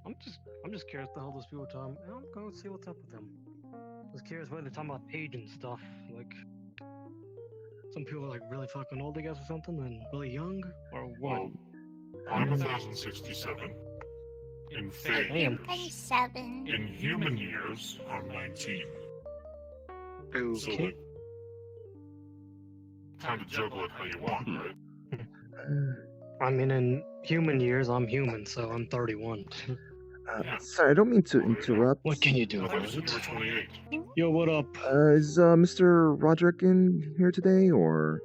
I'm just curious the hell those people are talking. I'm going to see what's up with them. Just curious whether they're talking about age and stuff. Like, some people are like really fucking old, I guess, or something, and really young, or what? Well, I'm 1067. In fate, Damn. 37. in human years, I'm 19. So, Okay. like, kind of juggle it how you want, right? I mean, in human years, I'm human, so I'm 31. Sorry, I don't mean to interrupt. What can you do I thought about you said it? you were 28. Yo, what up? Is Mr. Roderick in here today, or?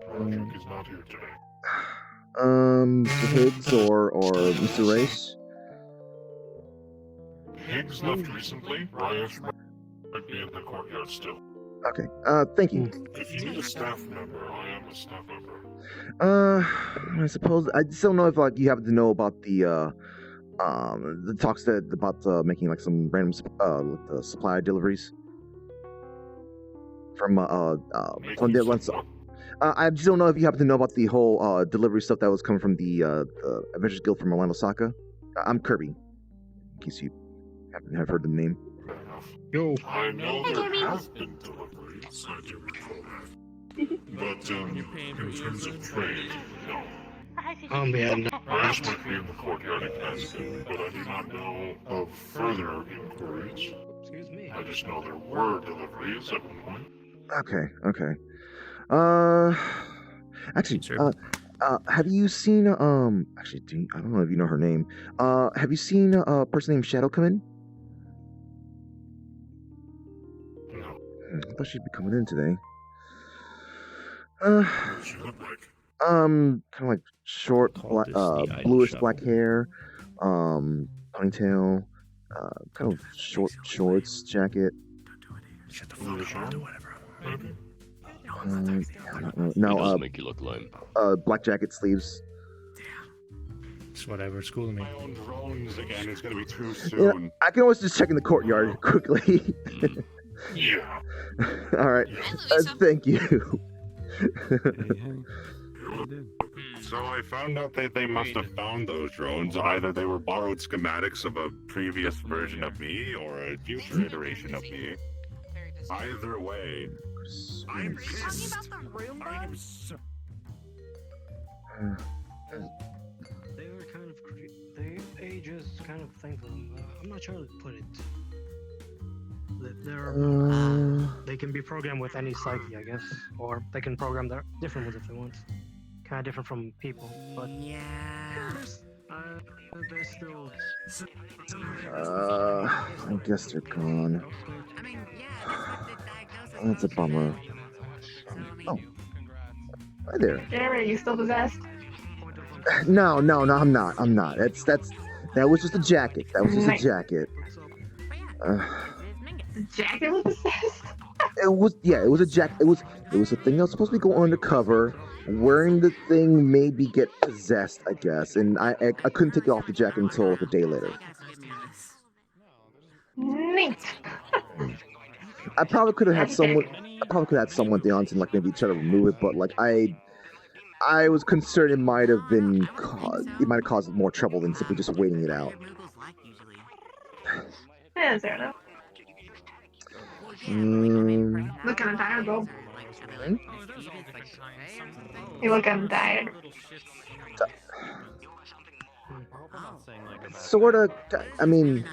Roderick is not here today. Mr. Higgs or Mr. Race? Higgs left recently. Ryesh might be in the courtyard still. Okay. Thank you. If you need a staff member, I am a staff member. I suppose I just don't know if like you happen to know about the talks that about making like some random supply deliveries from the ones. I just don't know if you happen to know about the whole delivery stuff that was coming from the Adventures Guild from Orlando Saka. I'm Kirby, in case you have heard the name. Fair enough. Yo. I know Hey, there Kirby. have been deliveries, I do recall that. But, in terms of trade, no. Yeah, no. Ryesh might be in the courtyard again, but I do not know of further inquiries. Excuse me. I just know there were deliveries at one point. Okay. Actually, Sure. have you seen actually, I don't know if you know her name. Have you seen a person named Shadow come in? No. I thought she'd be coming in today. What does she look like? Kind of like short, Call this the idle bluish shuffle. black hair, ponytail, kind of short shorts, jacket. Shut the fuck up. I'll do whatever I want. Maybe. I don't know. It No, doesn't make you look lame. black jacket, sleeves. It's whatever. It's cool to me. My own drones again is gonna be too Yeah, soon. I can always just check in the courtyard quickly. Mm. Yeah. All right, thank you. So I found out that they must have found those drones. Either they were borrowed schematics of a previous version of me or a future iteration of me. Either way, I'm pissed. Talking about the Roomba? I'm so They were kind of they just kind of think of them. I'm not sure how to put it. They can be programmed with any psyche, I guess, or they can program their different ones if they want. Kind of different from people, but Yeah. they're still. I guess they're gone. I mean, yeah, that's what the diagnosis That's a was. bummer. Oh, hi there. Jeremy, are you still possessed? No, I'm not. That was just a jacket. That was just a jacket. But yeah, Uh, The jacket was possessed? it was a jacket. It was a thing that was supposed to go undercover. Wearing the thing made me get possessed, I guess, and I couldn't take it off the jacket until like a day later. Neat. I probably could have had someone. Down to like maybe try to remove it, but like I was concerned it might have caused more trouble than simply just waiting it out. Yeah, fair enough. Look kind of tired, though. You look kind of tired. Sorta. I mean,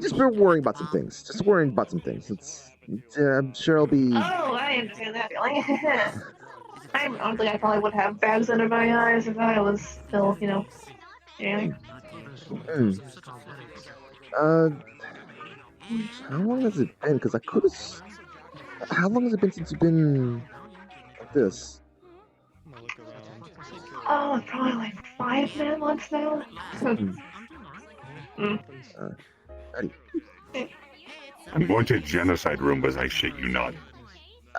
just been worrying about some things. I'm sure I'll be. Oh, I understand that feeling. I don't think I probably would have bags under my eyes if I was still, jamming. How long has it been? Because I could have. How long has it been since you've been like this? Oh, probably like 5 months now. Eddie. I'm going to genocide Roombas, I shit you not.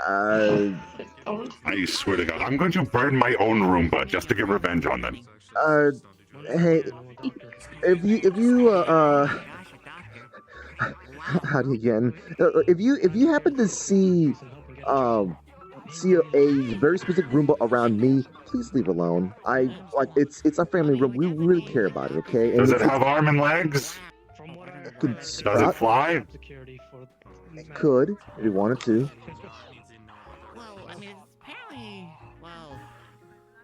I swear to God, I'm going to burn my own Roomba just to get revenge on them. Hey, if you howdy again. If you happen to see see a very specific Roomba around me, please leave alone. It's our family room. We really care about it, okay? And Does it have arm and legs? it could Does sprout. it fly? It could, if you wanted to. Well, I mean, apparently, well,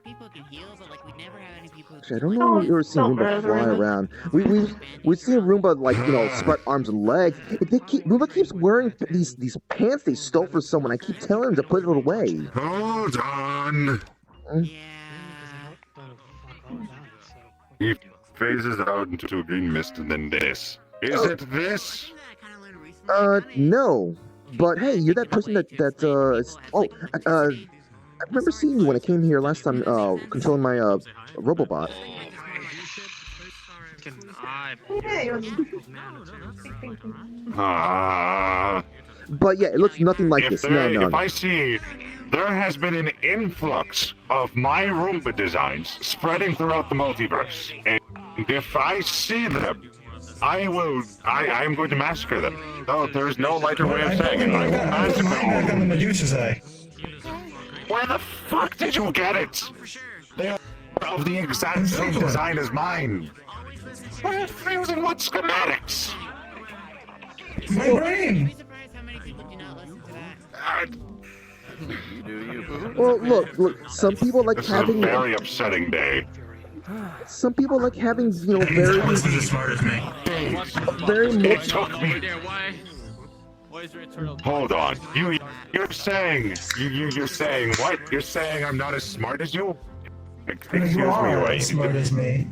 people can heal, but like we never have any people. Actually, I don't know if you've ever seen Roomba fly around. We've seen Roomba sprout arms and legs. Roomba keeps wearing these pants they stole from someone. I keep telling him to put it away. Hold on. He phases out into a green mist and then this. Is it this? No. But hey, you're that person I remember seeing you when I came here last time, controlling my Robobot. But yeah, it looks nothing like this. No. If I see, there has been an influx of my Roomba designs spreading throughout the multiverse, and if I see them, I am going to massacre them. No, there's no lighter way of saying it. I will massacre them. On the Medusa's eye. Where the fuck did you get it? They are of the exact same design as mine. We're using what schematics? My brain! Well, look. Some people like This having is a very upsetting day. Some people like having, very. This is as smart as me. Very It much. took me. Hold on. You're saying you're saying what? You're saying I'm not as smart as you? Excuse me, You are wait. as smart as me.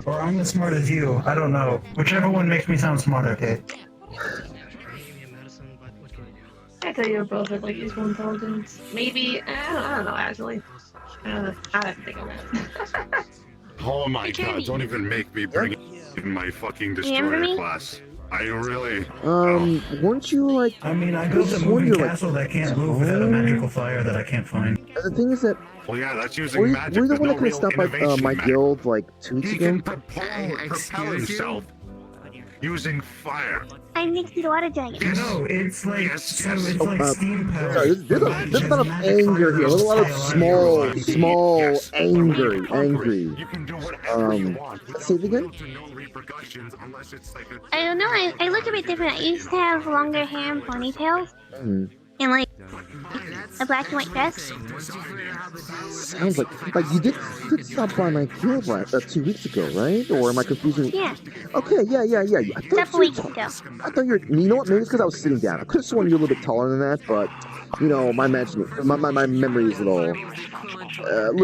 Or I'm as smart as you. I don't know. Whichever one makes me sound smart, okay? I tell you're both at like equal intelligence. Maybe I don't know actually. I have to think of that. Oh my god! Don't even make me bring in my fucking destroyer class. I really. Weren't you like? I mean, I built a moving castle that can't move without a magical fire that I can't find. The thing is that. Well, yeah, that's using Were magic. you the There's one no that could real stop innovation my in magic. guild like 2 weeks He ago? can propel himself using fire. I'm next to the water dragon. No, it's like Yes. it's like steam power. Sorry, there's a lot of anger here. There's a lot of small anger. You can do whatever you want. Say it again. No repercussions unless it's like a. I don't know, I look a bit different. I used to have longer hair and ponytails. And like a black and white dress. Sounds like you did stop by my guild 2 weeks ago, right? Or am I confusing? Yeah, Okay, yeah. a couple weeks ago. I thought you know what? Maybe it's because I was sitting down. I could have sworn you were a little bit taller than that, but my memory is a little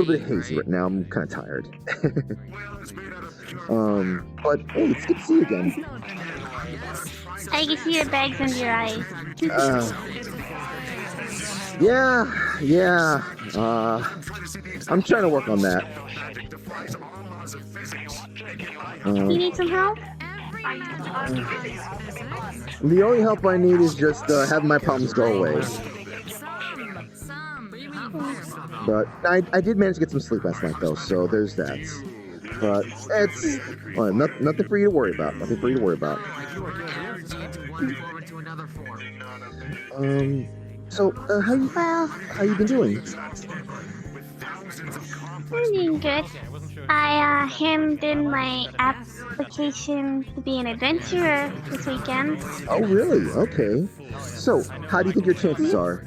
bit hazy right now. I'm kind of tired. But hey, it's good to see you again. I can see the bags under your eyes. Yeah. I'm trying to work on that. You need some help? The only help I need is just having my problems go away. But I did manage to get some sleep last night, though, so there's that. But it's nothing for you to worry about. Nothing for you to worry about. So how you been doing? I'm doing good. I handed in my application to be an adventurer this weekend. Oh, really? Okay. So, how do you think your chances are?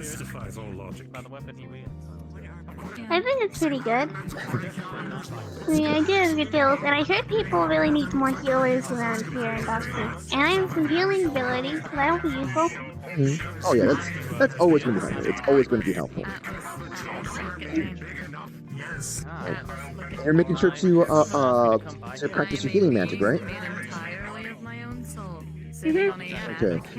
I think it's pretty good. I mean, I do have good skills, and I heard people really need more healers around here and doctors. And I have some healing abilities, so that'll be useful. Mm-hmm. Oh yeah, that's always going to be helpful. It's always going to be helpful. You're making sure to practice your healing magic, right? Okay.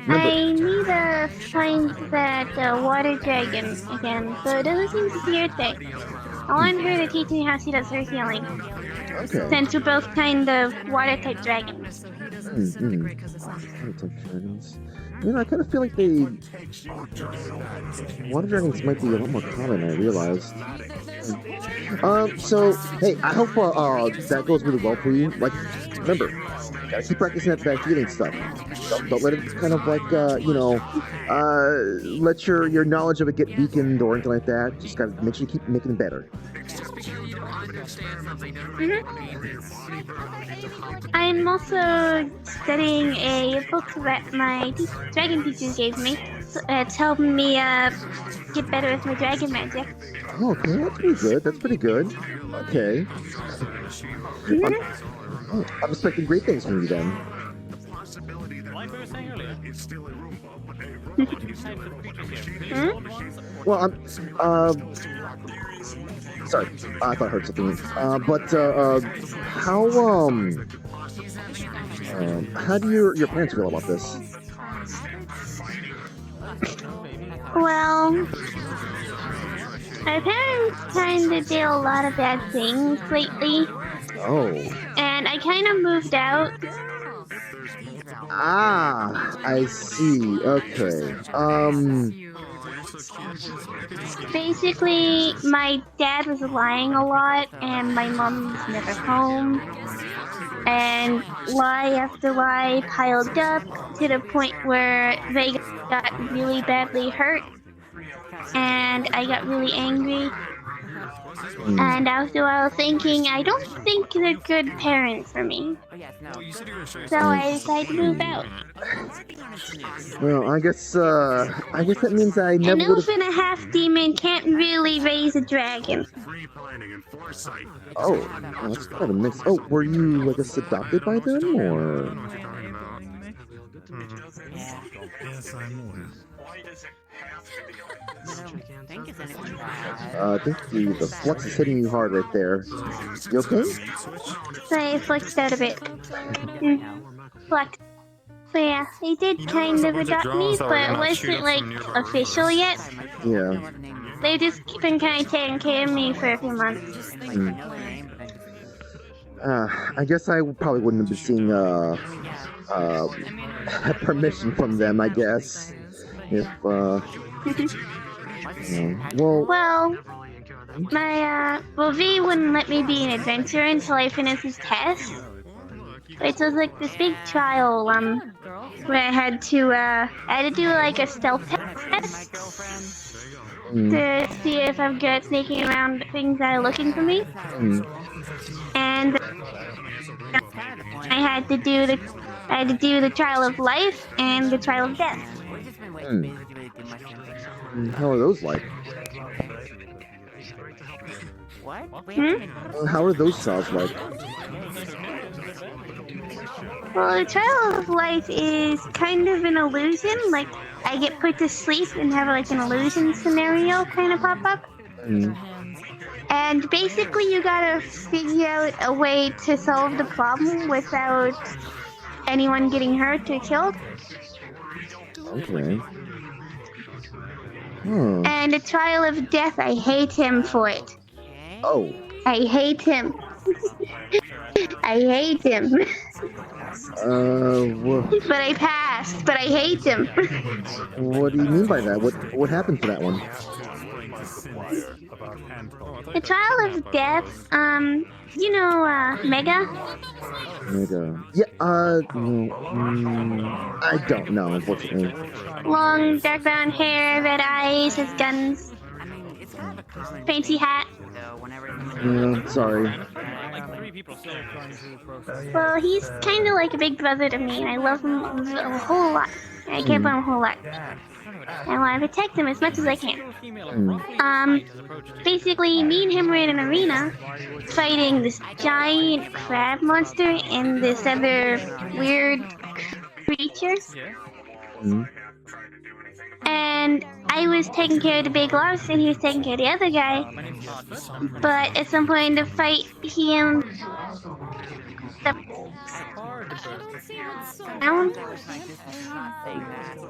I need to find that water dragon again, so it doesn't seem to be your thing. I want her to teach me how she does her healing. Okay. Since we're both kind of water-type dragons. Water-type dragons. I kind of feel like water dragons might be a lot more common than I realized. So, hey, I hope that goes really well for you. Like, remember, gotta keep practicing that healing stuff. Don't let it kind of like, let your knowledge of it get weakened or anything like that. Just gotta make sure you keep making it better. I'm also studying a book that my dragon teacher gave me. It's helping me get better with my dragon magic. Oh, okay, that's pretty good. That's pretty good. Okay. I'm expecting great things from you then. Well, sorry, I thought I heard something. How do your parents feel about this? Well, my parents kind of did a lot of bad things lately. Oh. And I kind of moved out. Ah, I see. Okay. Basically, my dad was lying a lot, and my mom was never home. And lie after lie piled up to the point where they got really badly hurt. And I got really angry. And after a while thinking, I don't think they're good parents for me. So I decided to move out. Well, I guess that means I never An elf and a half demon can't really raise a dragon. Oh, that's kind of mixed. Oh, were you, I guess, adopted by them, or? Yes, I'm I think the flux is hitting you hard right there. You okay? I flexed out a bit. Flux. So yeah, they did kind of adopt me, but it wasn't like official yet. Yeah. They've just been kind of taking care of me for a few months. I guess I probably wouldn't have been seeing permission from them, I guess. If well, V wouldn't let me be an adventurer until I finished his test. It was like this big trial, where I had to do like a stealth test to see if I'm good at sneaking around things that are looking for me. And I had to do the trial of life and the trial of death. How are those like? How are those trials like? Well, the trial of life is kind of an illusion. Like, I get put to sleep and have like an illusion scenario kind of pop up. And basically you gotta figure out a way to solve the problem without anyone getting hurt or killed. Okay. And the trial of death, I hate him for it. Oh. I hate him. I hate him. But I passed, but I hate him. What do you mean by that? What happened for that one? The trial of death, you know, Mega? Mega. Yeah, I don't know, unfortunately. Long, dark brown hair, red eyes, has guns. Fancy hat. Yeah, sorry. Well, he's kind of like a big brother to me, and I love him a whole lot. I care about him a whole lot. I want to protect him as much as I can. Basically, me and him were in an arena fighting this giant crab monster and this other weird creature. And I was taking care of the big lobster and he was taking care of the other guy. But at some point in the fight, he ended up down.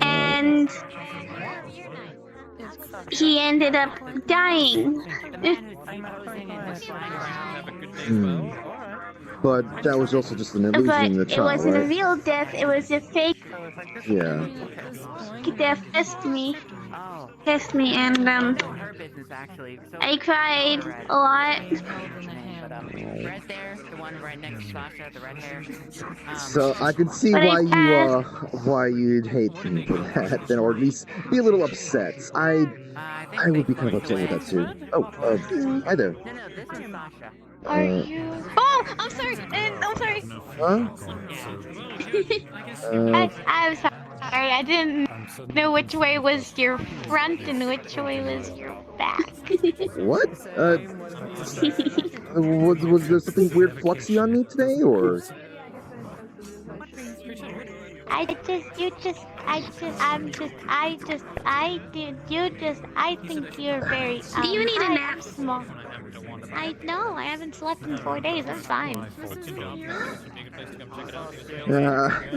And he ended up dying. But that was also just an illusion in the trial, it wasn't right? a real death, it was a fake Yeah. death to me. test me, and Her business actually. So I cried a lot. Red there, the one right next to Sasha, the red hair. So I can see But why you'd hate me for that, then, or at least be a little upset. I would be kind of upset with that too. Oh, hi there. No, this is Sasha. Are you? Oh, I'm sorry. I'm sorry. Huh? I'm sorry. I didn't know which way was your front and which way was your back. What? Was there something weird fluxy on me today, or? I think you're very. Do you need a nap? Small. I know. I haven't slept in 4 days. I'm fine.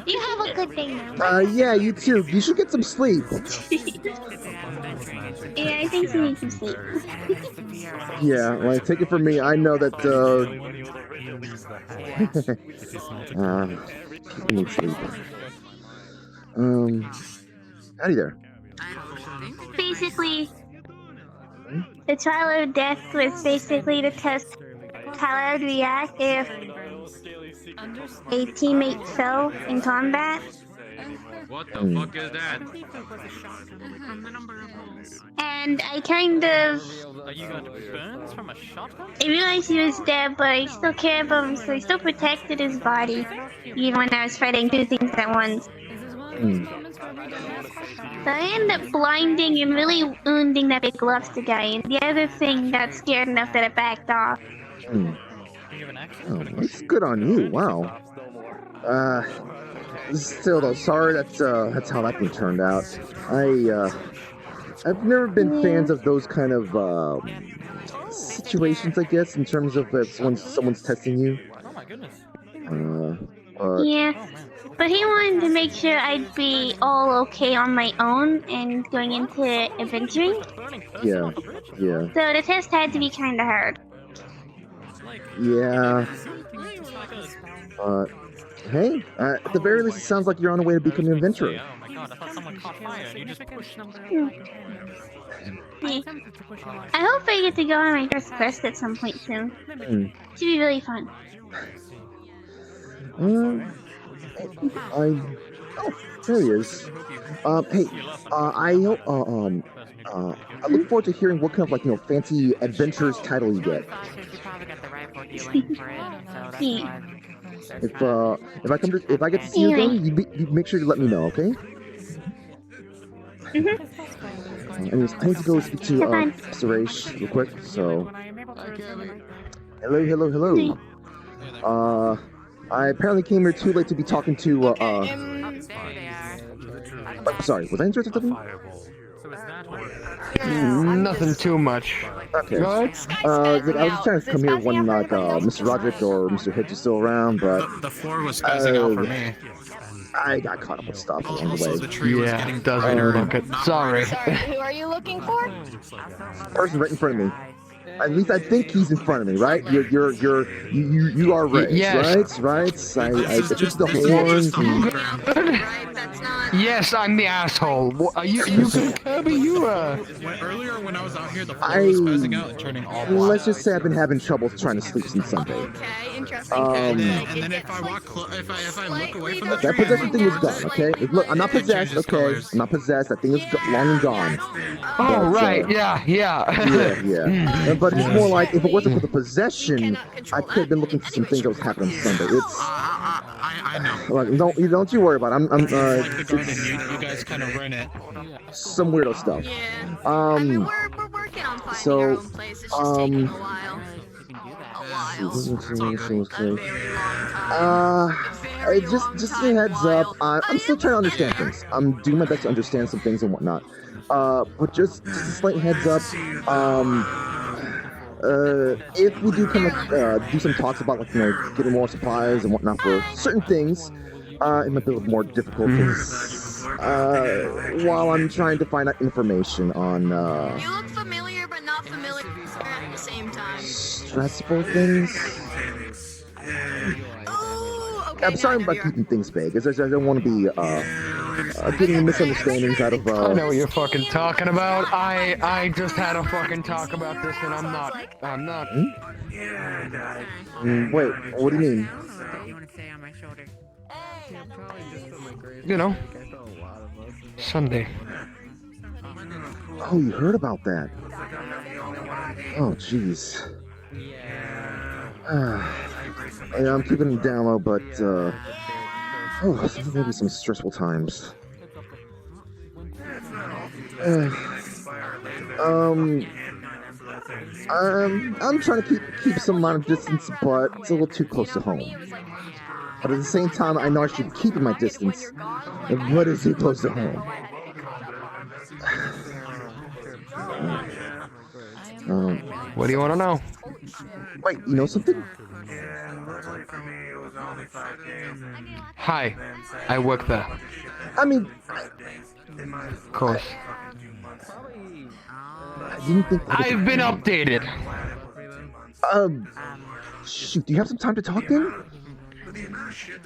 You have a good day now. Yeah, you too. You should get some sleep. Yeah, I think you need some sleep. Yeah, well, take it from me. I know that. I need sleep. Howdy there. Basically, the trial of death was basically to test how I would react if a teammate fell in combat. What the fuck is that? And I kind of... You got burns from a shotgun? I realized he was dead, but I still cared about him, so I still protected his body, even when I was fighting two things at once. So I ended up blinding and really wounding that big lobster guy, and the other thing got scared enough that it backed off. Oh, that's good on you. Wow. Still though, sorry that's how that thing turned out. I've never been fans of those kind of situations, I guess, in terms of if someone's testing you. Oh my goodness. Yeah, but he wanted to make sure I'd be all okay on my own and going into adventuring. Yeah. So the test had to be kind of hard. Yeah. Hey, at the very least, it sounds like you're on the way to becoming an adventurer. Oh my god, I thought someone caught fire and you just pushed them. I hope I get to go on my first quest at some point soon. Should be really fun. Oh, there he is. Hey, I look forward to hearing what kind of fancy adventurous title you get. If I get to see you again, you make sure to let me know, okay? Anyways, I need to go speak to Suresh real quick. So, hello. I apparently came here too late to be talking to sorry, was I interrupted something? Nothing too much. Okay. I was just trying to come here when Mr. Roderick or Mr. Hitch is still around, but the floor was spazzing out for me. I got caught up with stuff along the way. The tree was getting doesn't Sorry. Who are you looking for? Person right in front of me. At least I think he's in front of me, right? You are right. Yes. Right. I took the horns. Yes, I'm the asshole. Are you good, Kirby? Earlier when I was out here, the floor was spazzing out and turning all black. Let's just say I've been having trouble trying to sleep since Sunday. Okay, interesting. And then if I walk, if I look away from the tree, that possession thing is gone. Okay. Look, I'm not possessed. Okay. I'm not possessed. That thing is long and gone. Oh right. Yeah. Yeah. But it's more like if it wasn't for the possession, I could have been looking for some things that was happening on Sunday. It's. I know. Like, don't you worry about it. Like the garden, you guys kind of run it. Some weirdo stuff. We're working on finding our own place. It's just taking a while. Just a heads up. I'm still trying to understand things. I'm doing my best to understand some things and whatnot. But just a slight heads up. If we do come do some talks about getting more supplies and whatnot for certain things, it might be a little more difficult while I'm trying to find out information on You look familiar, but not familiar at the same time. stressful things. Oh, I'm sorry about keeping things vague. As I don't want to be getting misunderstandings out of. I know what you're fucking talking about. I just had a fucking talk about this, and I'm not. Wait, what do you mean? You know, Sunday. Oh, you heard about that? Oh, jeez. Yeah, I'm keeping it down low, but maybe some stressful times. I'm trying to keep some amount of distance, but it's a little too close to home. But at the same time, I know I should keep my distance, but it's too close to home. What do you want to know? Wait, you know something? Hi, I work there. I mean, of course. I didn't think I've been updated. Shoot, do you have some time to talk then? Sure,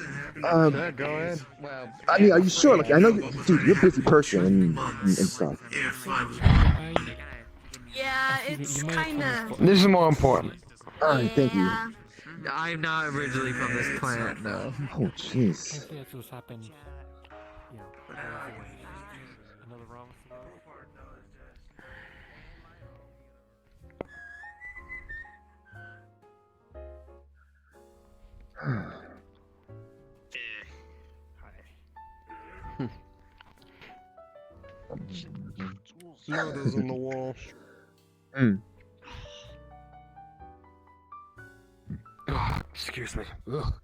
go ahead. Well, I mean, are you sure? Like, I know, dude, you're a busy person and stuff. Yeah, it's kinda. This is more important. Alright, thank you. I'm not originally from this planet, no. Oh, jeez. Murders on the wall. Excuse me. Ugh.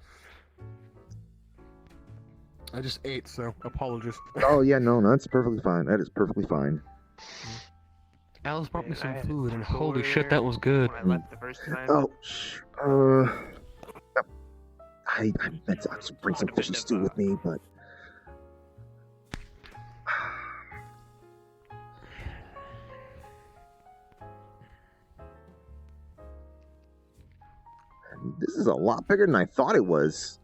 I just ate, so apologies. Oh, yeah, no, that's perfectly fine. That is perfectly fine. Alice brought me some food, and holy shit, that was good. Oh, I meant to actually bring some fish and stew with me, but... This is a lot bigger than I thought it was.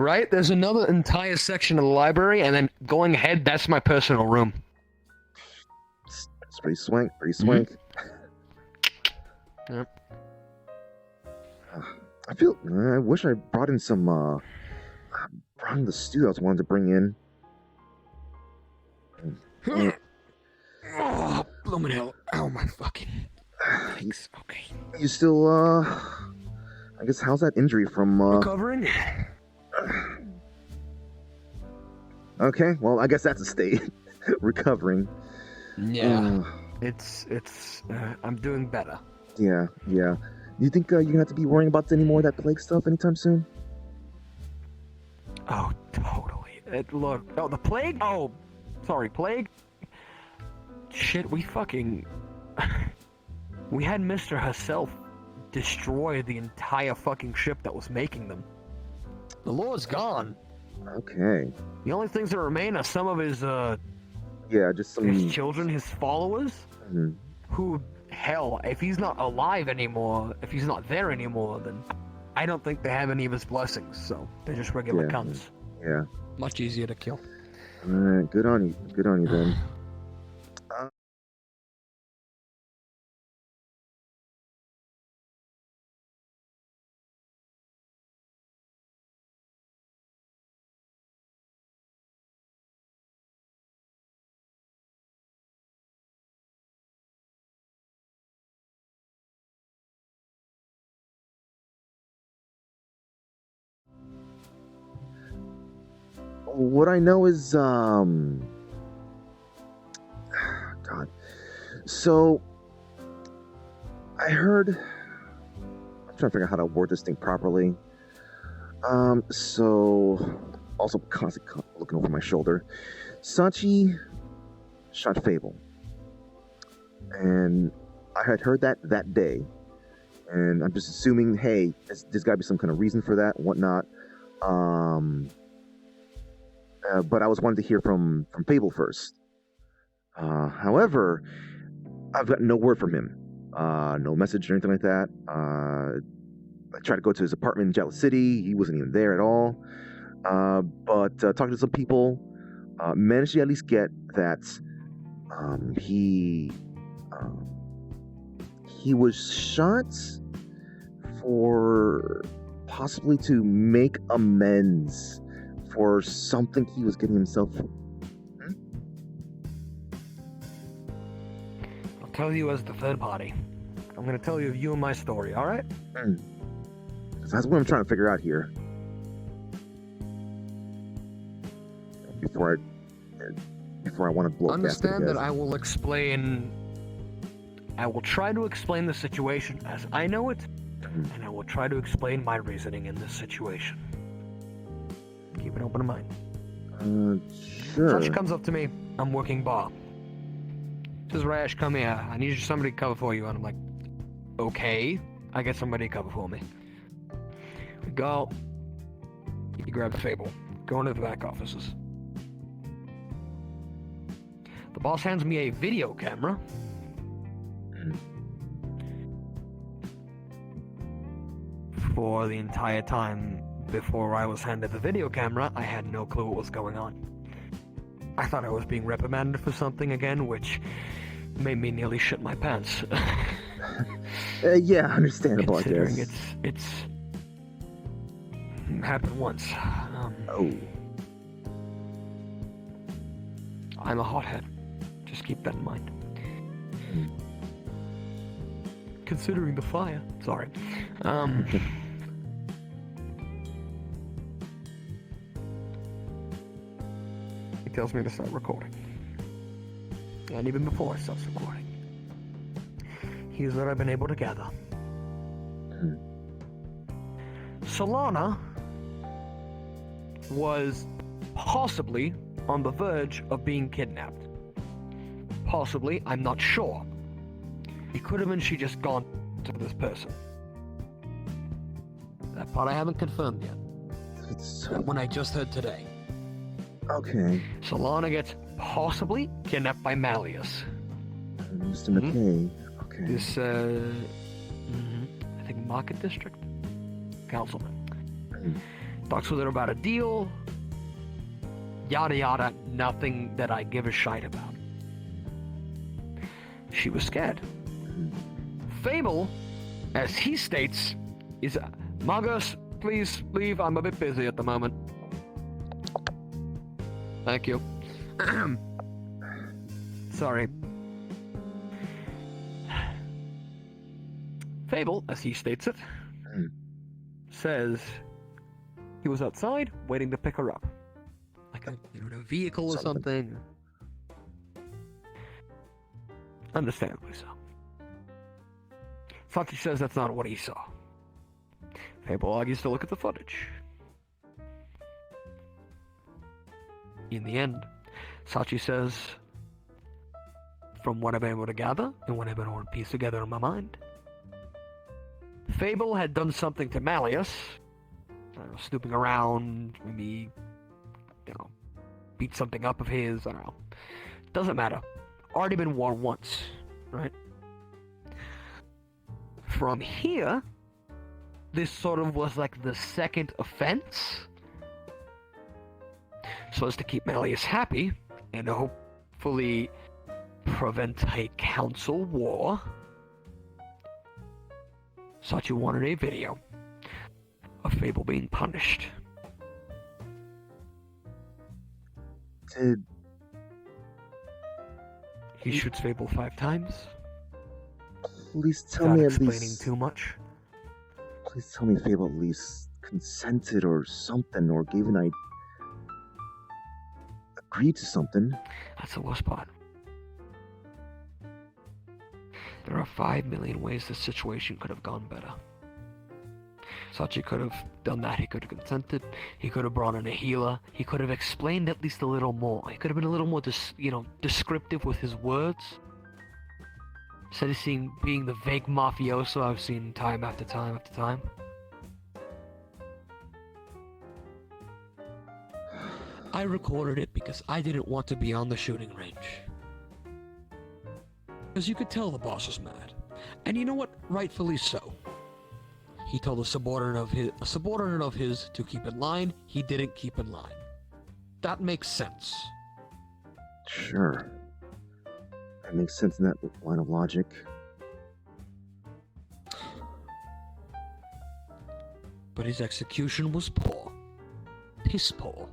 Right? There's another entire section of the library, and then going ahead, that's my personal room. It's pretty swank, Yep. I wish I brought in some, brought in the stew I was wanting to bring in. Oh, blooming hell. Ow, my fucking... Thanks, okay. You still, I guess, how's that injury from, Recovering? Okay, well, I guess that's a state. Recovering. Yeah. I'm doing better. Yeah. Do you think you're gonna have to be worrying about any more of that plague stuff anytime soon? Oh, totally. The plague? Oh, sorry, plague? Shit, we had Mr. herself destroy the entire fucking ship that was making them. The law's gone. Okay. The only things that remain are some of his, just some... his children, his followers, Mm-hmm. who, hell, if he's not alive anymore, if he's not there anymore, then I don't think they have any of his blessings, so they're just regular cunts. Yeah. Much easier to kill. Alright, good on you then. What I know is, God. So, I heard... I'm trying to figure out how to word this thing properly. Also constantly looking over my shoulder. Sachi shot Fable. And I had heard that day. And I'm just assuming, hey, there's got to be some kind of reason for that and whatnot. But I was wanting to hear from Fable first. However, I've got no word from him. No message or anything like that. I tried to go to his apartment in Jealous City. He wasn't even there at all. But talking to some people, managed to at least get that he was shot for possibly to make amends for something he was getting himself. I'll tell you as the third party. I'm gonna tell you and my story, alright? That's what I'm trying to figure out here. Before I want to blow up. Understand that I will explain. I will try to explain the situation as I know it, and I will try to explain my reasoning in this situation. Keep an open mind. Sure. Such comes up to me. I'm working bar. Says, Rash, come here. I need somebody to cover for you. And I'm like, okay. I get somebody to cover for me. We go. You grab the Fable. Go into the back offices. The boss hands me a video camera. For the entire time before I was handed the video camera, I had no clue what was going on. I thought I was being reprimanded for something again, which made me nearly shit my pants. Yeah, understandable, I Considering guess. it's happened once. I'm a hothead. Just keep that in mind. Considering the fire. Sorry. He tells me to start recording. And even before I start recording, here's what I've been able to gather. Solana was possibly on the verge of being kidnapped. Possibly, I'm not sure. It could have been she just gone to this person. That part I haven't confirmed yet. That one I just heard today. Okay. Solana gets possibly kidnapped by Malleus. Mr. McKay. Okay. This, I think Market District Councilman. Talks with her about a deal. Yada yada, nothing that I give a shite about. She was scared. Fable, as he states, is Margus, please leave. I'm a bit busy at the moment. Thank you. Sorry. Fable, as he states it, says he was outside waiting to pick her up. Like a vehicle or something. Understandably so. Sachi says that's not what he saw. Fable argues to look at the footage. In the end, Sachi says, from what I've been able to gather, and what I've been able to piece together in my mind, Fable had done something to Malleus, snooping around, maybe, beat something up of his, I don't know. Doesn't matter. Already been warned once, right? From here, this sort of was like the second offense. So as to keep Malleus happy, and hopefully prevent a council war, Sachi wanted a video of Fable being punished. He shoots Fable 5 times. Please tell me at explaining least. Too much. Please tell me Fable at least consented or something, or gave an agreed to something. That's the worst part. There are 5 million ways this situation could have gone better. Sachi could have done that. He could have consented. He could have brought in a healer. He could have explained at least a little more. He could have been a little more, descriptive with his words. Instead of being the vague mafioso I've seen time after time after time. I recorded it because I didn't want to be on the shooting range. Because you could tell the boss was mad. And you know what? Rightfully so. He told a subordinate of his to keep in line. He didn't keep in line. That makes sense. Sure. That makes sense in that line of logic. But his execution was poor. Piss poor.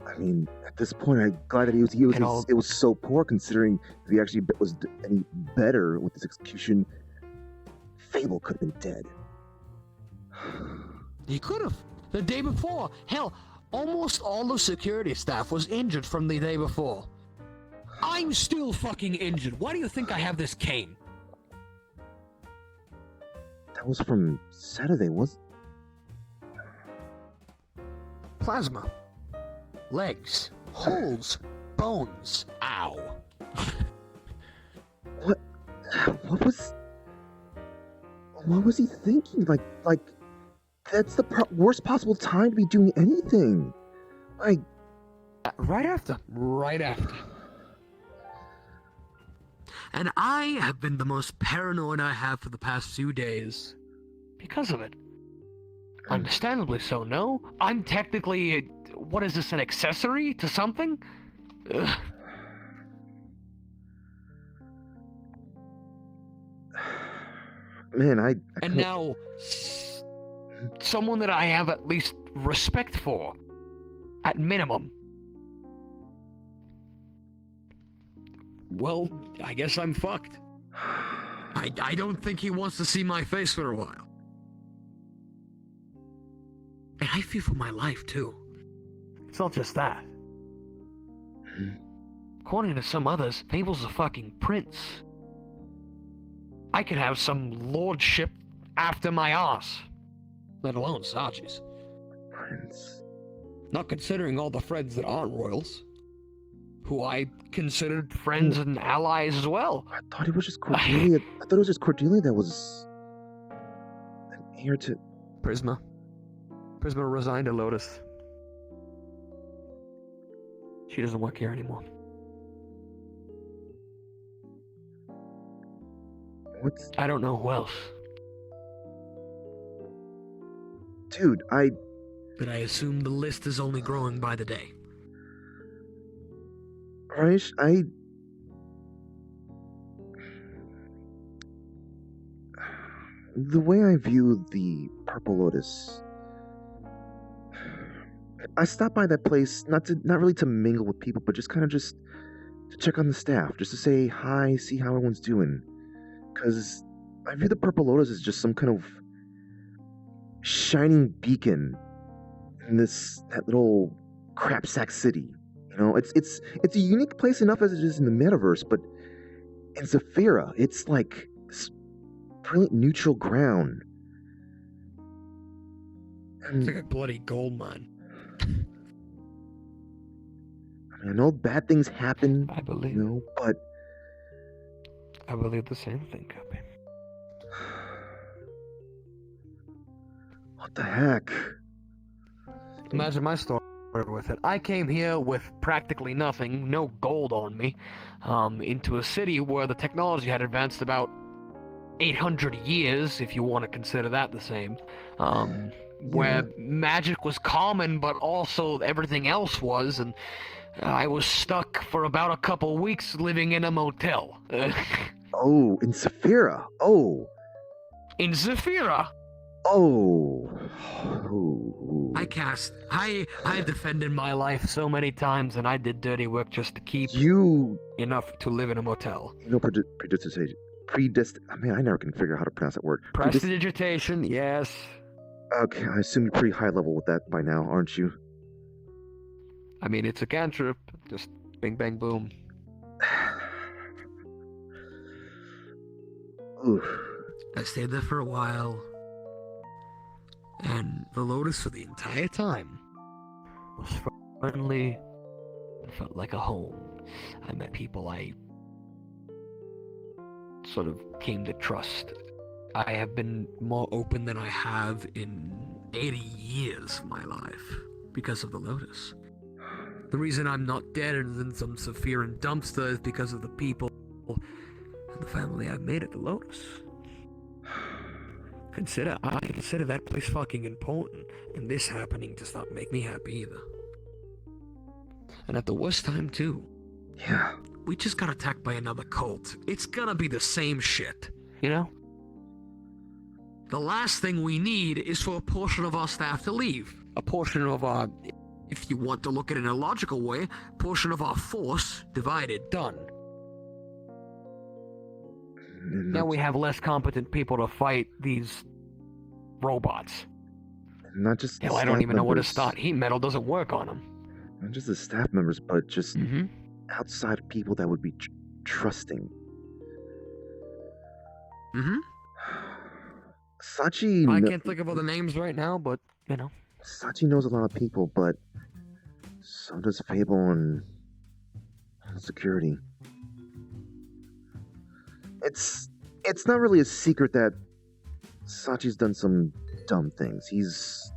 I mean, at this point, I'm glad that it was so poor, considering if he actually was any better with his execution, Fable could have been dead. He could have. The day before. Hell, almost all the security staff was injured from the day before. I'm still fucking injured. Why do you think I have this cane? That was from Saturday, Plasma. Legs. Holes. Bones. Ow. What was he thinking? Like, that's the worst possible time to be doing anything. Like, right after. And I have been the most paranoid I have for the past few days. Because of it. Understandably so, no? I'm technically, what is this, an accessory to something? Ugh. Man, And now, someone that I have at least respect for. At minimum. Well, I guess I'm fucked. I don't think he wants to see my face for a while. And I fear for my life, too. It's not just that. According to some others, Fable's a fucking prince. I could have some lordship after my ass. Let alone Sachi's. Prince. Not considering all the friends that aren't royals. Who I considered friends and allies as well. I thought it was just Cordelia. I thought it was just Cordelia that was an heir to Prisma. Prisma resigned to Lotus. She doesn't work here anymore. I don't know who else. Dude, But I assume the list is only growing by the day. Raish, the way I view the Purple Lotus, I stopped by that place not really to mingle with people, but just to check on the staff, just to say hi, see how everyone's doing. Because I view the Purple Lotus as just some kind of shining beacon in that little crapsack city. You know, it's a unique place enough as it is in the Metaverse, but in Zephyra, it's like this brilliant neutral ground. It's like a bloody gold mine. I know bad things happen. I believe. You know, but I believe the same thing, Kirby. What the heck? Imagine my story with it. I came here with practically nothing, no gold on me, into a city where the technology had advanced about 800 years, if you want to consider that the same, where magic was common, but also everything else was, and I was stuck for about a couple weeks living in a motel. Oh, in Zephyra. Oh. In Zephyra. Oh. I defended my life so many times, and I did dirty work just to keep enough to live in a motel. You know, I mean, I never can figure out how to pronounce that word. Prestidigitation, yes. Okay, I assume you're pretty high level with that by now, aren't you? I mean, it's a cantrip. Just bing, bang, boom. Oof. I stayed there for a while. And the Lotus for the entire time was friendly and felt like a home. I met people I sort of came to trust. I have been more open than I have in 80 years of my life because of the Lotus. The reason I'm not dead and in some Zephyran dumpster is because of the people and the family I've made at the Lotus. I consider that place fucking important, and this happening does not make me happy either. And at the worst time too. Yeah. We just got attacked by another cult. It's gonna be the same shit, you know? The last thing we need is for a portion of our staff to leave. A portion of our, if you want to look at it in a logical way, portion of our force divided, done. Now we have less competent people to fight these robots. Not just hell, I don't even know where to start. Heat metal doesn't work on them. Not just the staff members, but just outside people that would be trusting. Sachi. I can't think of all the names right now, but you know. Sachi knows a lot of people, but so does Fable and security. It's not really a secret that Sachi's done some dumb things. He's...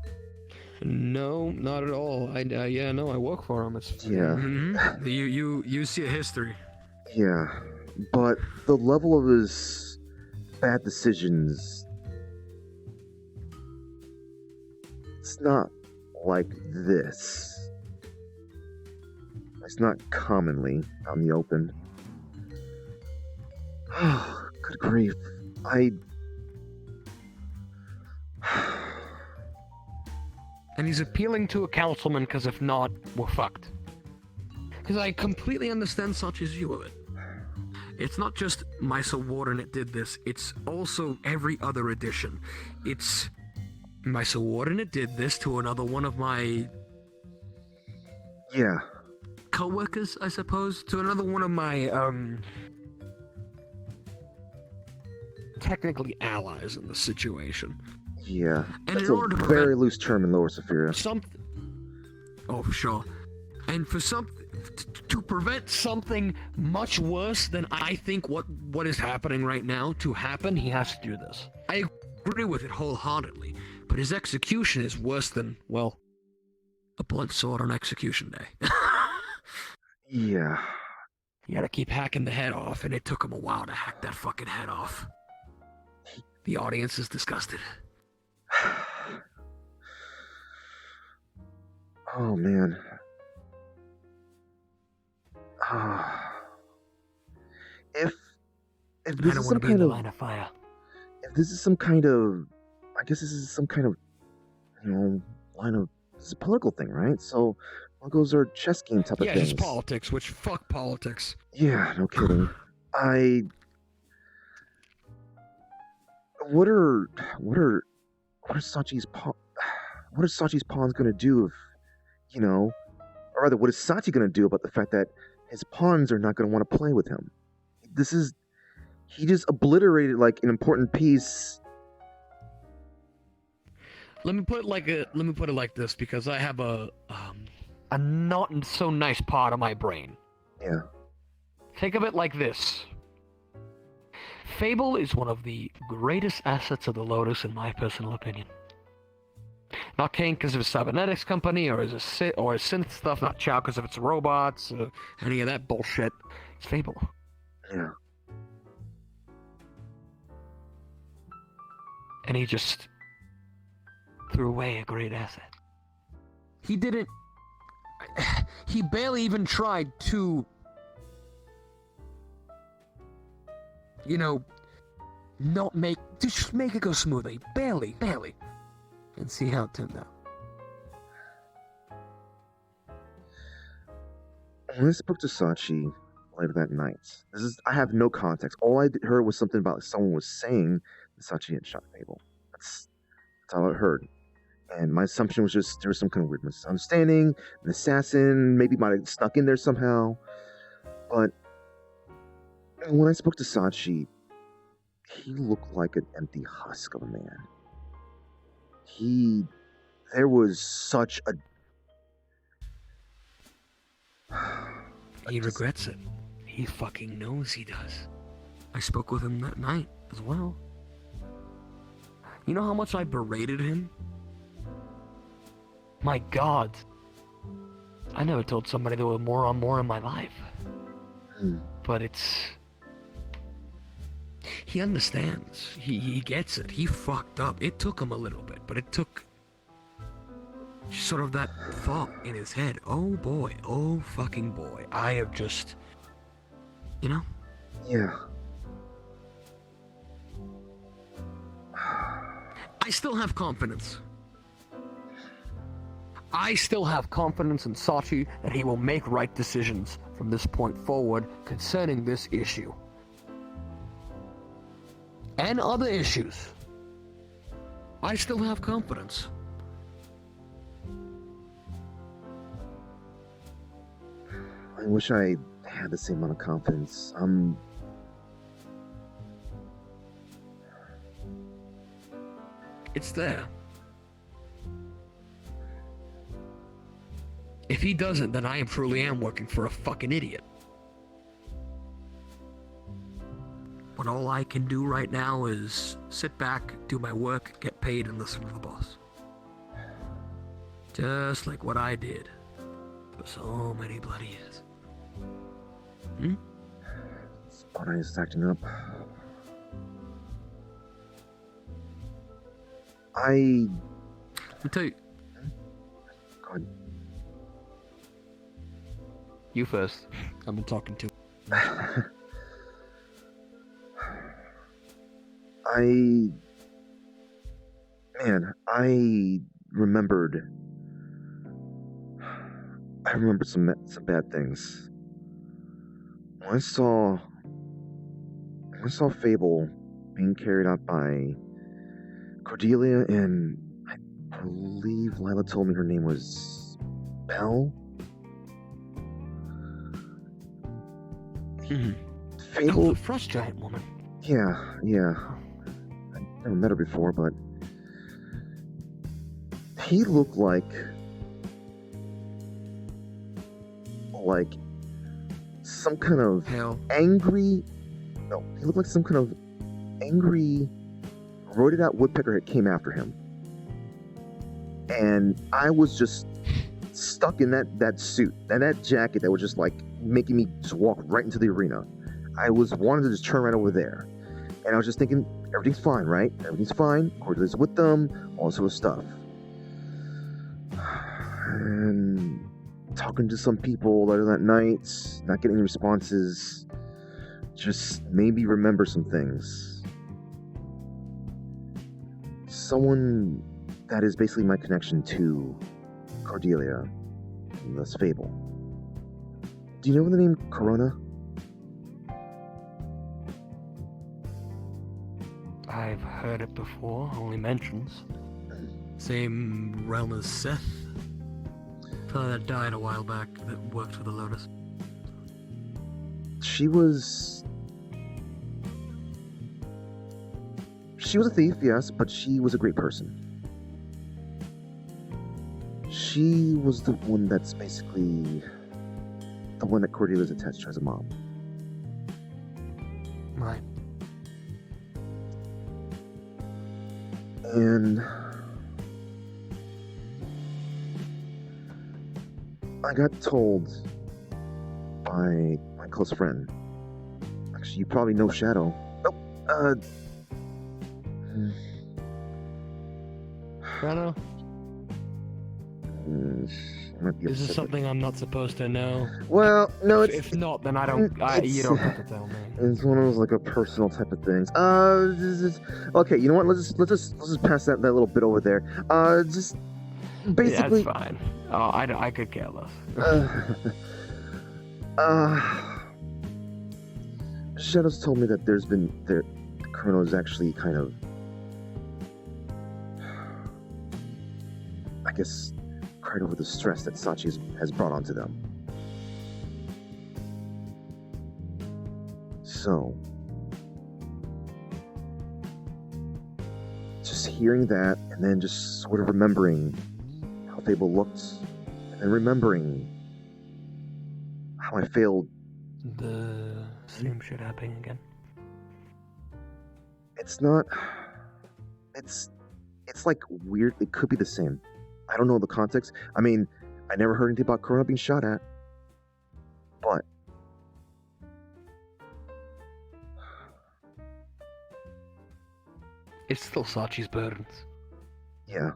No, not at all. I work for him. It's... Yeah. You see a history. Yeah, but the level of his bad decisions, it's not like this. It's not commonly out in the open. Oh, good grief. And he's appealing to a councilman because if not, we're fucked. Because I completely understand Sachi's view of it. It's not just my subordinate did this, it's also every other addition. It's my subordinate did this to another one of my... Yeah. Co-workers, I suppose? To another one of my, technically allies in the situation. Yeah, and that's in order to very loose term in Lower Sephiria. Oh, sure. And for to prevent something much worse than I think what is happening right now to happen, he has to do this. I agree with it wholeheartedly, but his execution is worse than, well, a blunt sword on execution day. Yeah. You gotta keep hacking the head off, and it took him a while to hack that fucking head off. The audience is disgusted. Oh, man. If this is some kind of line of fire. If this is some kind of, I guess this is some kind of, line of, this is a political thing, right? So, those are chess game type of things. Yeah, just politics, which fuck politics. Yeah, no kidding. What are Sachi's pawns gonna do if, or rather, what is Sachi gonna do about the fact that his pawns are not gonna want to play with him? He just obliterated like an important piece. Let me put it like this, because I have a not so nice part of my brain. Yeah. Think of it like this. Fable is one of the greatest assets of the Lotus, in my personal opinion. Not Kane because of his cybernetics company or his synth stuff, not Chow because of its robots, any of that bullshit. It's Fable. Yeah. And he just threw away a great asset. He didn't... He barely even tried to... just make it go smoothly. Barely. And see how it turned out. When I spoke to Sachi later that night, I have no context. All I heard was something about someone was saying that Sachi had shot Fable. That's all I heard. And my assumption was just there was some kind of weird misunderstanding. An assassin maybe might have snuck in there somehow. But when I spoke to Sachi, he looked like an empty husk of a man. There was such a... He regrets it. He fucking knows he does. I spoke with him that night as well. You know how much I berated him? My God. I never told somebody there was more in my life. But it's... he understands. He gets it. He fucked up. It took him a little bit, but it took sort of that thought in his head. Oh boy, oh fucking boy. I have just, you know? Yeah. I still have confidence. I still have confidence in Sachi that he will make right decisions from this point forward concerning this issue. And other issues. I still have confidence. I wish I had the same amount of confidence. It's there. If he doesn't, then I truly am working for a fucking idiot. But all I can do right now is sit back, do my work, get paid, and listen to the boss. Just like what I did for so many bloody years. This body is acting up. I'll tell you. Go ahead. You first. I've been talking to. I remembered some bad things. When I saw Fable being carried out by Cordelia, and I believe Lila told me her name was Belle. Fable, the frost giant woman. Yeah. I never met her before, but he looked like some kind of angry. No, he looked like some kind of angry, roided out woodpecker that came after him, and I was just stuck in that suit and that jacket that was just like making me just walk right into the arena. I wanted to just turn right over there, and I was just thinking, everything's fine, right? Everything's fine. Cordelia's with them, all sort of stuff. And talking to some people later that night, not getting any responses, just made me remember some things. Someone that is basically my connection to Cordelia in this Fable. Do you know the name Corona? I've heard it before, only mentions. Same realm as Seth. Fellow that died a while back that worked for the Lotus. She was a thief, yes, but she was a great person. She was the one that's basically the one that Cordelia's attached to as a mom. Right. And I got told by my close friend. Actually, you probably know Shadow. Shadow? Is this something I'm not supposed to know? Well, no, it's... If not, then I don't... you don't have to tell me. It's one of those, like, a personal type of things. Okay, you know what? Let's just pass that little bit over there. Just... Basically... Yeah, that's fine. Oh, I could care less. Shadows told me that the Colonel is actually kind of... I guess... cried over the stress that Sachi has brought onto them. So, just hearing that, and then just sort of remembering how Fable looked, and then remembering how I failed. The same shit happening again. It's not. It's like weird. It could be the same. I don't know the context. I mean, I never heard anything about Corona being shot at. But it's still Sachi's burdens. Yeah,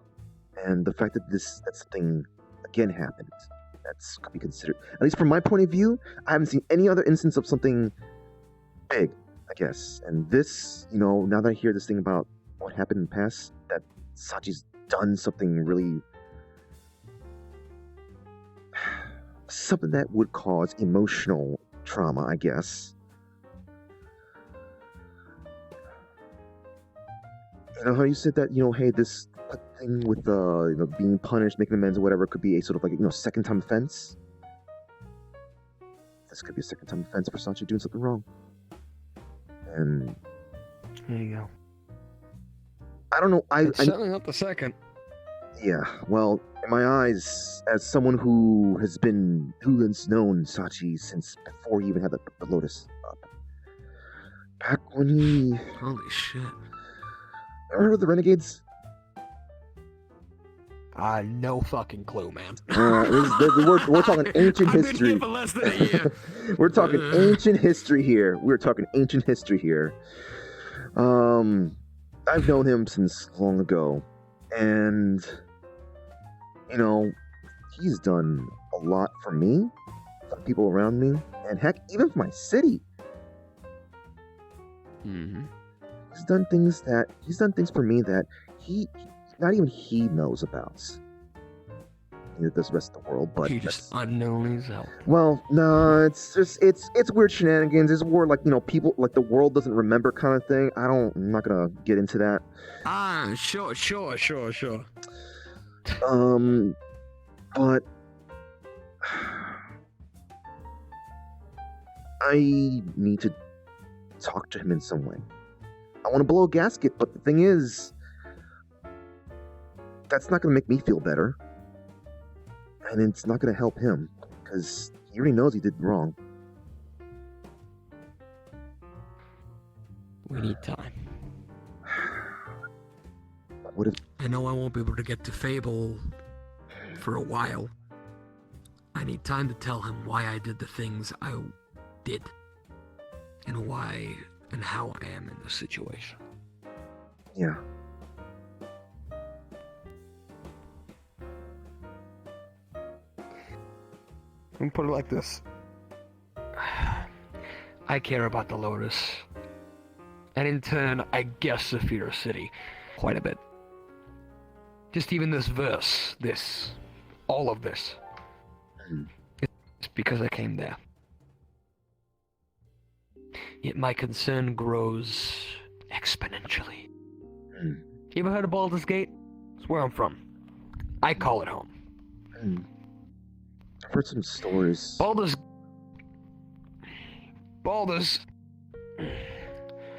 and the fact that that something again happened, that's could be considered. At least from my point of view, I haven't seen any other instance of something big, I guess. And this, now that I hear this thing about what happened in the past, that Sachi's done something really, something that would cause emotional trauma, I guess. You know how you said that, hey, this thing with being punished, making amends or whatever could be a sort of like, second time offense? This could be a second time offense for Sachi doing something wrong. And there you go. I don't know. It's certainly not the second. Yeah, well, in my eyes, as someone who has known Sachi since before he even had the Lotus up. Back when he... Holy shit. Ever heard of the Renegades? No fucking clue, man. We're talking ancient history. I've been here for less than a year. We're talking ancient history here. We're talking ancient history here. I've known him since long ago, and he's done a lot for me, for people around me, and heck, even for my city. Mm-hmm. He's done things for me that not even he knows about. Neither does the rest of the world, but he just unknowingly helped. Well, no, it's just it's weird shenanigans. It's more like people like the world doesn't remember kind of thing. I'm not gonna get into that. Sure. But I need to talk to him in some way. I want to blow a gasket, but the thing is, that's not going to make me feel better. And it's not going to help him, because he already knows he did wrong. We need time. What if... I know I won't be able to get to Fable for a while. I need time to tell him why I did the things I did. And why and how I am in this situation. Yeah. Let me put it like this. I care about the Lotus. And in turn, I guess Saphira City quite a bit. Just even this verse, all of this. It's because I came there. Yet my concern grows exponentially. You ever heard of Baldur's Gate? It's where I'm from. I call it home. I've heard some stories. Baldur's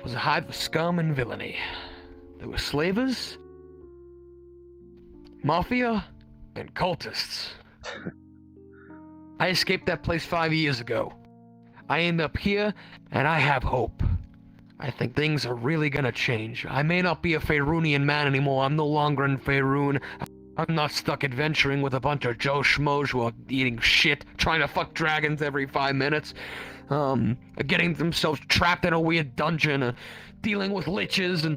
was a hive of scum and villainy. There were slavers, mafia, and cultists. I escaped that place 5 years ago. I end up here, and I have hope. I think things are really gonna change. I may not be a Faerunian man anymore. I'm no longer in Faerun. I'm not stuck adventuring with a bunch of Joe Schmoes who are eating shit, trying to fuck dragons every 5 minutes, getting themselves trapped in a weird dungeon, dealing with liches, and...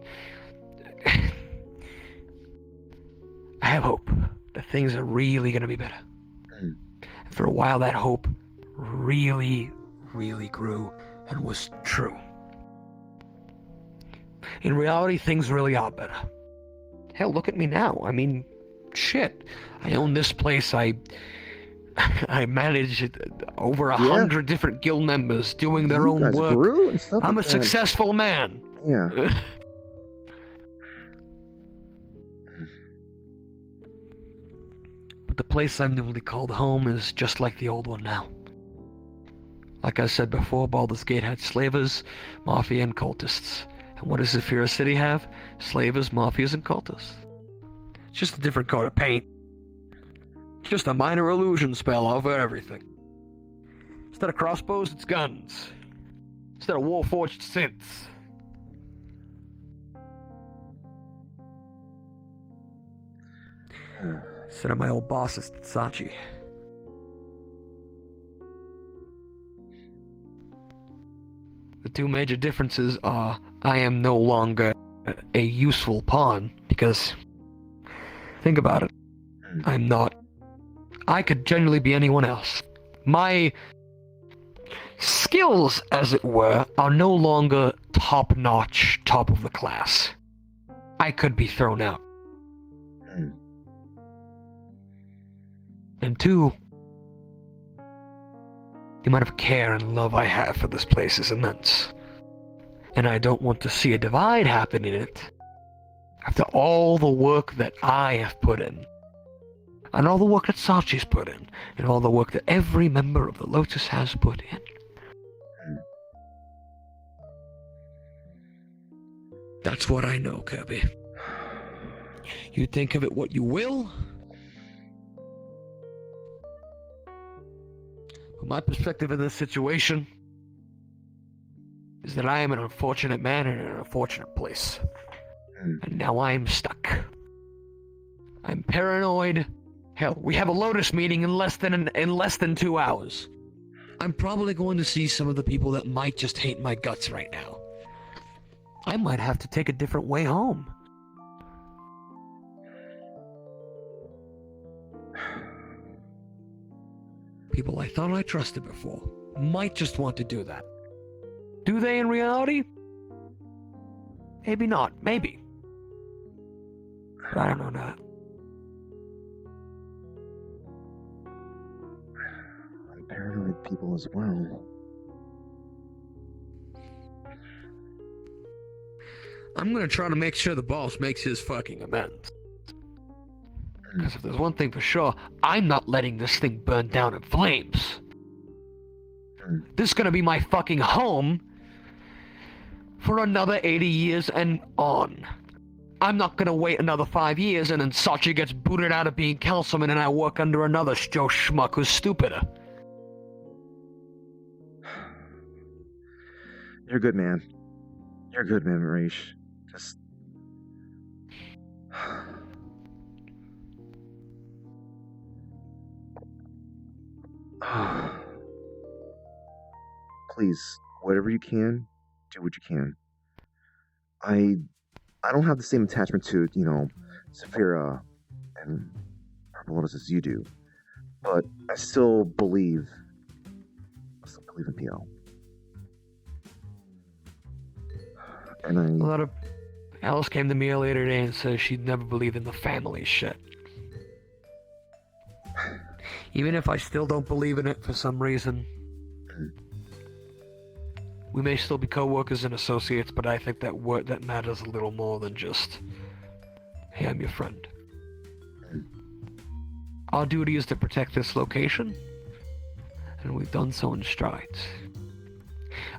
I have hope that things are really gonna be better. For a while, that hope really grew and was true. In reality, things really are better. Hell, look at me now. I mean, shit. I own this place. I manage over 100 different guild members doing their own work. I'm a successful man. Yeah. But the place I've newly called home is just like the old one now. Like I said before, Baldur's Gate had slavers, mafia, and cultists. And what does Saphira City have? Slavers, mafias, and cultists. It's just a different coat of paint. Just a minor illusion spell over everything. Instead of crossbows, it's guns. Instead of war-forged synths. Instead of my old bosses, Sachi. The two major differences are I am no longer a useful pawn, because think about it. I'm not. I could genuinely be anyone else. My skills, as it were, are no longer top-notch, top of the class. I could be thrown out. And two, the amount of care and love I have for this place is immense. And I don't want to see a divide happen in it after all the work that I have put in. And all the work that Sachi's put in. And all the work that every member of the Lotus has put in. That's what I know, Kirby. You think of it what you will. From my perspective in this situation is that I am an unfortunate man in an unfortunate place. And now I am stuck. I'm paranoid. Hell, we have a Lotus meeting in less than 2 hours. I'm probably going to see some of the people that might just hate my guts right now. I might have to take a different way home. People I thought I trusted before might just want to do that. Do they in reality? Maybe not. Maybe. But I don't know that. I'm paranoid people as well. I'm gonna try to make sure the boss makes his fucking amends. Because if there's one thing for sure, I'm not letting this thing burn down in flames. This is gonna be my fucking home for another 80 years and on. I'm not gonna wait another 5 years and then Sachi gets booted out of being councilman and I work under another Joe Schmuck who's stupider. You're good, man. You're good, man, Marish. Just... Please, whatever you can, do what you can. I don't have the same attachment to, Saphira and Purple Lotus as you do, but I still believe in PL. And A lot of Alice came to me earlier today and said she'd never believe in the family shit. Even if I still don't believe in it for some reason, we may still be co-workers and associates, but I think that matters a little more than just, hey, I'm your friend. Our duty is to protect this location, and we've done so in strides.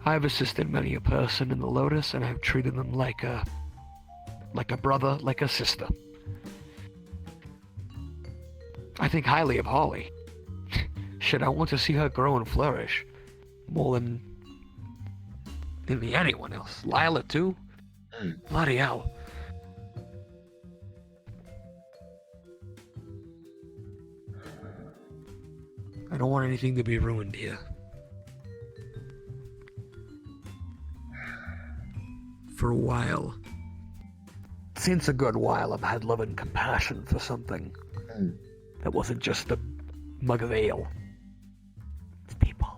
I have assisted many a person in the Lotus, and I have treated them like a brother, like a sister. I think highly of Holly. Shit, I want to see her grow and flourish more than anyone else. Lila too? Bloody hell. I don't want anything to be ruined here. For a while. Since a good while, I've had love and compassion for something that wasn't just a mug of ale. It's people.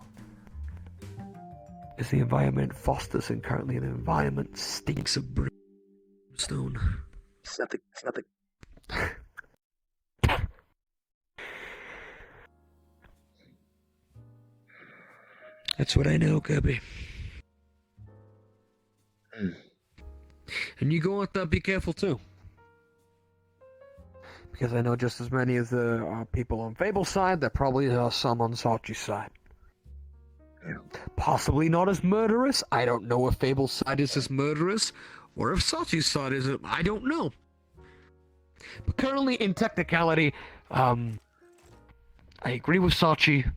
As the environment fosters, and currently the environment stinks of brimstone. It's nothing. That's what I know, Kirby. And you go out there, be careful too. Because I know just as many as there are people on Fable's side, there probably are some on Sachi's side. Yeah. Possibly not as murderous. I don't know if Fable's side is as murderous, or if Sachi's side is. I don't know. But currently, in technicality, I agree with Sachi.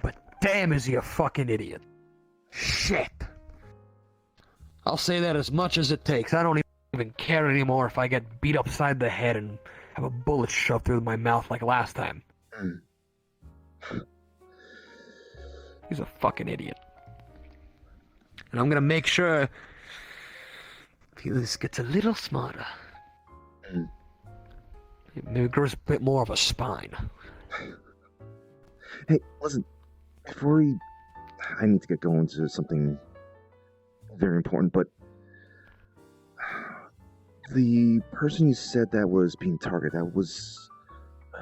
But damn, is he a fucking idiot. Shit. I'll say that as much as it takes. I don't even care anymore if I get beat upside the head and have a bullet shoved through my mouth like last time. He's a fucking idiot. And I'm gonna make sure if he just gets a little smarter. Mm. Maybe grows a bit more of a spine. Hey, listen, before we... I need to get going to something very important, but... The person you said that was being targeted, that was...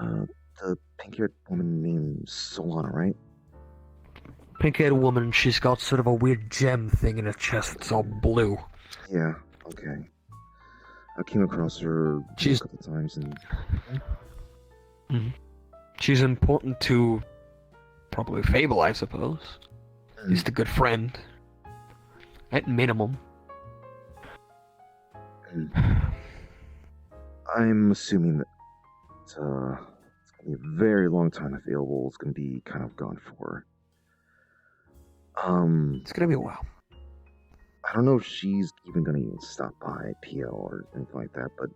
the pink-haired woman named Solana, right? Pink-haired woman, she's got sort of a weird gem thing in her chest that's all blue. Yeah, okay. I came across her a couple times and... Mm-hmm. She's important to... probably Fable, I suppose. He's the good friend. At minimum. I'm assuming that it's going to be a very long time available. It's going to be kind of gone for. It's going to be a while. I don't know if she's even going to even stop by PL or anything like that, but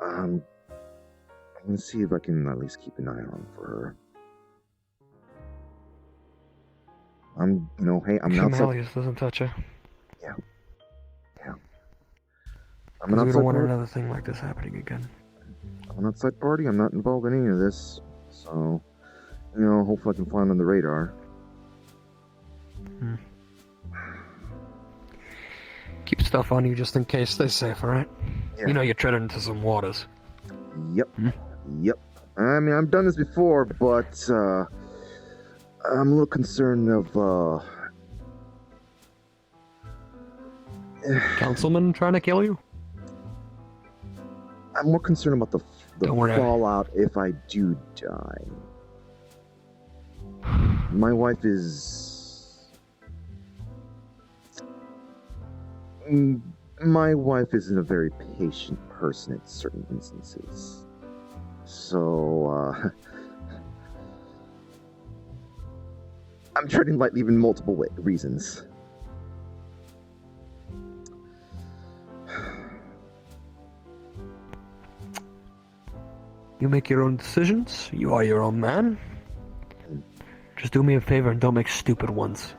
I'm going to see if I can at least keep an eye on for her. Hey, I'm not. Malleus doesn't touch her. Yeah. We don't want another thing like this happening again. I'm an outside party. I'm not involved in any of this, so hopefully I can fly on the radar. Keep stuff on you just in case. Stay safe, alright? Yeah. You're treading into some waters. Yep. Yep. I mean, I've done this before, but I'm a little concerned of Councilman trying to kill you? I'm more concerned about the fallout if I do die. My wife is... My wife isn't a very patient person in certain instances. So, I'm treading lightly in multiple reasons. You make your own decisions. You are your own man. Just do me a favor and don't make stupid ones.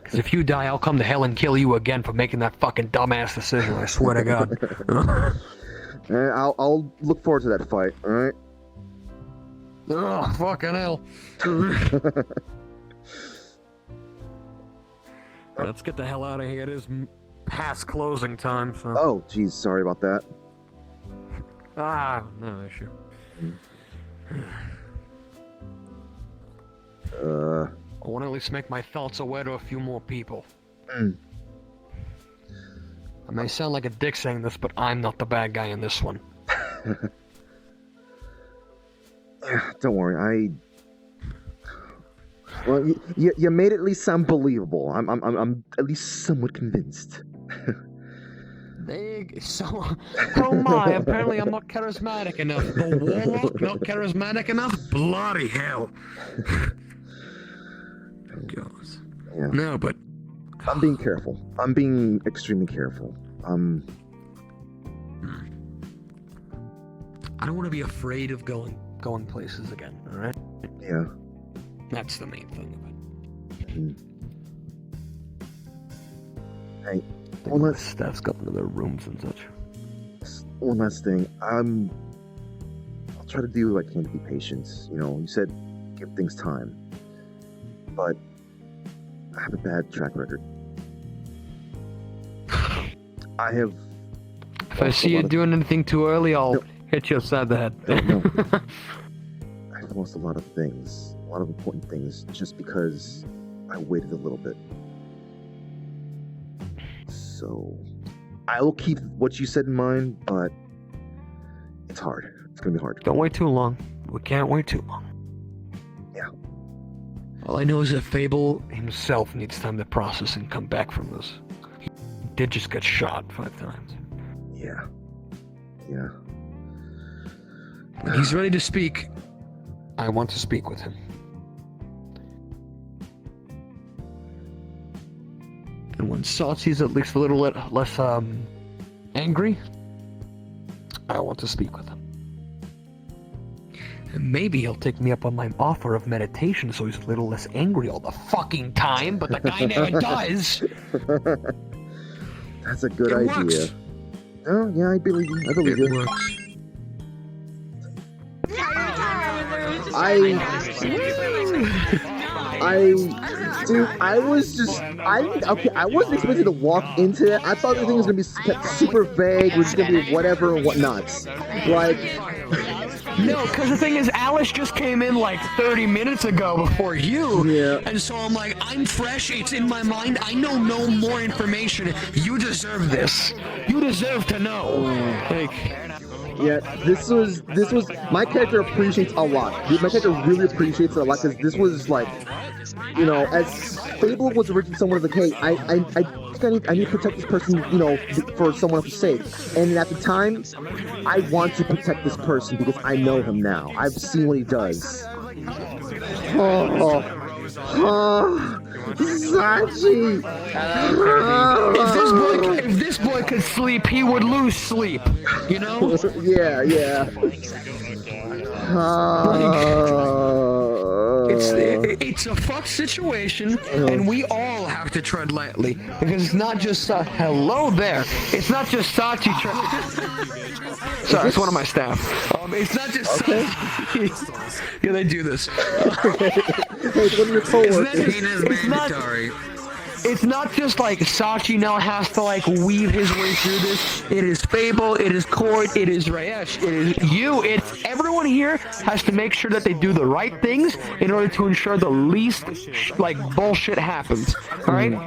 Because if you die, I'll come to hell and kill you again for making that fucking dumbass decision, I swear to God. I'll look forward to that fight, alright? Oh, fucking hell. Let's get the hell out of here. It is past closing time, so... Oh, geez, sorry about that. No issue. I want to at least make my thoughts aware to a few more people. I may sound like a dick saying this, but I'm not the bad guy in this one. Don't worry, well, you made it at least sound believable. I'm at least somewhat convinced. Oh my, apparently I'm not charismatic enough. The warlock not charismatic enough? Bloody hell. God. Yeah. No, but... I'm being careful. I'm being extremely careful. I don't want to be afraid of going places again, alright? Yeah. That's the main thing of it. Hey, staff's got into their rooms and such. One last thing. I'll try to do what I can to be patient. You said give things time. But I have a bad track record. I have... If I see you doing anything too early, I'll hit you upside the head. No. I've lost a lot of things. A lot of important things just because I waited a little bit. So... I will keep what you said in mind, but... It's hard. It's gonna be hard. Don't wait too long. We can't wait too long. Yeah. All I know is that Fable himself needs time to process and come back from this. He did just get shot 5 times. Yeah. When he's ready to speak, I want to speak with him. And when Sachi's at least a little less angry, I want to speak with him. And maybe he'll take me up on my offer of meditation so he's a little less angry all the fucking time, but the guy never does! That's a good It idea. works. Oh, yeah, I believe you. I believe It you. works. Dude, I wasn't expecting to walk into that. I thought the thing was gonna be kept super vague, was gonna be whatever and whatnot. Like, no, because the thing is, Alice just came in like 30 minutes ago before you. Yeah. And so I'm like, I'm fresh, it's in my mind, I know no more information. You deserve this. You deserve to know. Like, yeah, this was my character appreciates a lot. My character really appreciates it a lot because this was like, you know, as Fable was originally someone like, hey, I need to protect this person, you know, for someone else's sake. And at the time, I want to protect this person because I know him now. I've seen what he does. Sachi! If this boy could sleep, he would lose sleep. You know? Yeah. It's a fucked situation, and we all have to tread lightly because it's not just hello there. It's not just Sachi. Sorry, it's one of my staff. It's not just Sachi. Yeah, they do this. Hey, it's one of your coworkers. It's not just like Sachi now has to like weave his way through this. It is Fable, it is Cord, it is Rayesh, it is you. It's everyone here has to make sure that they do the right things in order to ensure the least like bullshit happens. All right.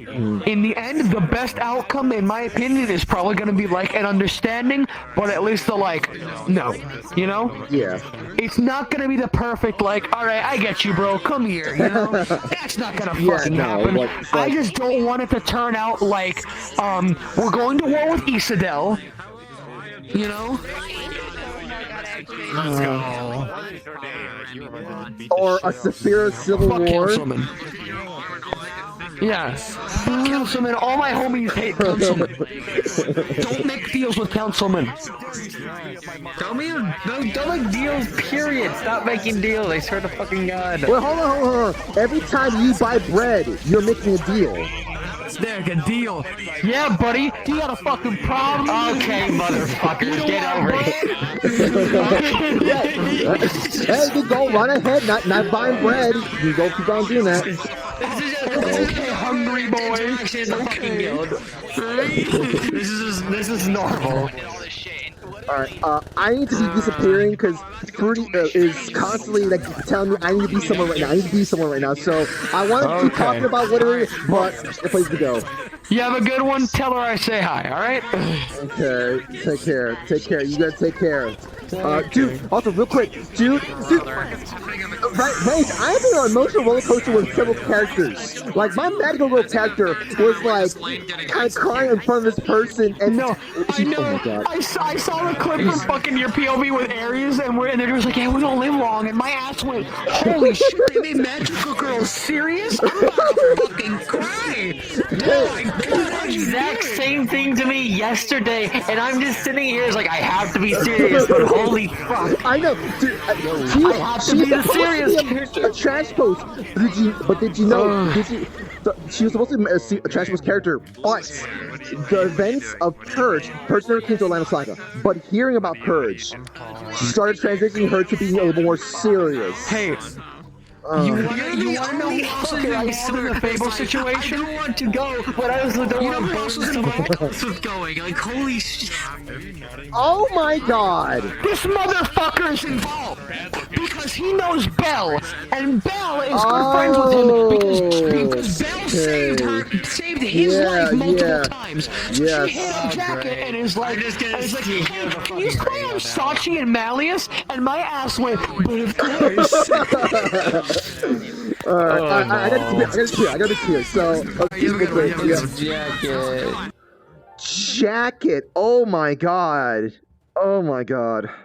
In the end, the best outcome, in my opinion, is probably going to be like an understanding, but at least the like, no, you know? Yeah. It's not going to be the perfect like, all right, I get you, bro, come here, you know? That's not going to fucking happen. I just don't want it to turn out like, we're going to war with Isadel, you know? Or a severe civil war. Yes. Councilman, all my homies hate councilmen. Don't make deals with councilmen. Don't make deals, period. Stop making deals, I swear to fucking God. Well, hold on. Every time you buy bread, you're making a deal. There, a deal. Yeah, buddy, you got a fucking problem? Okay, motherfuckers, get over it. Hey, you go run ahead, not buying bread. You go keep on doing that. Okay, hungry boy. Okay. This is normal. Alright, I need to be disappearing because Fruity is constantly like telling me I need to be somewhere right now. So I want to keep talking about whatever, but the place to go. You have a good one. Tell her I say hi. All right. Okay. Take care. You gotta take care. Dude. Also, real quick, dude. Right. I've been on an emotional roller coaster with several characters. Like my Magical Girl character was like kind of crying in front of this person, and I know. Oh my God. I saw the clip from fucking your POV with Aries, and they're just like, "Hey, we don't live long," and my ass went, "Holy shit! They made Magical Girl serious? I'm about to fucking cry!" Oh my God! Exact same thing to me yesterday, and I'm just sitting here like I have to be serious, but holy fuck! I know, dude. I have to be the serious character. A trash post. Did you know? She was supposed to be a trash post character, but the events of Purge first never came to Atlanta Saga. But hearing about Purge, she started transitioning her to being a little more serious. Hey. You want to know who else is involved in the Fable situation? I don't want to go, but I also don't want to go who else is going. Like, holy shit. Oh my God. This motherfucker is involved because he knows Belle, and Belle is good friends with him because Belle saved his life multiple times. So she hit up Jacket and is like, hey, can you play on Sachi and Malleus? And my ass went, but of course. Alright, I gotta be clear. So, Jacket. Oh my God.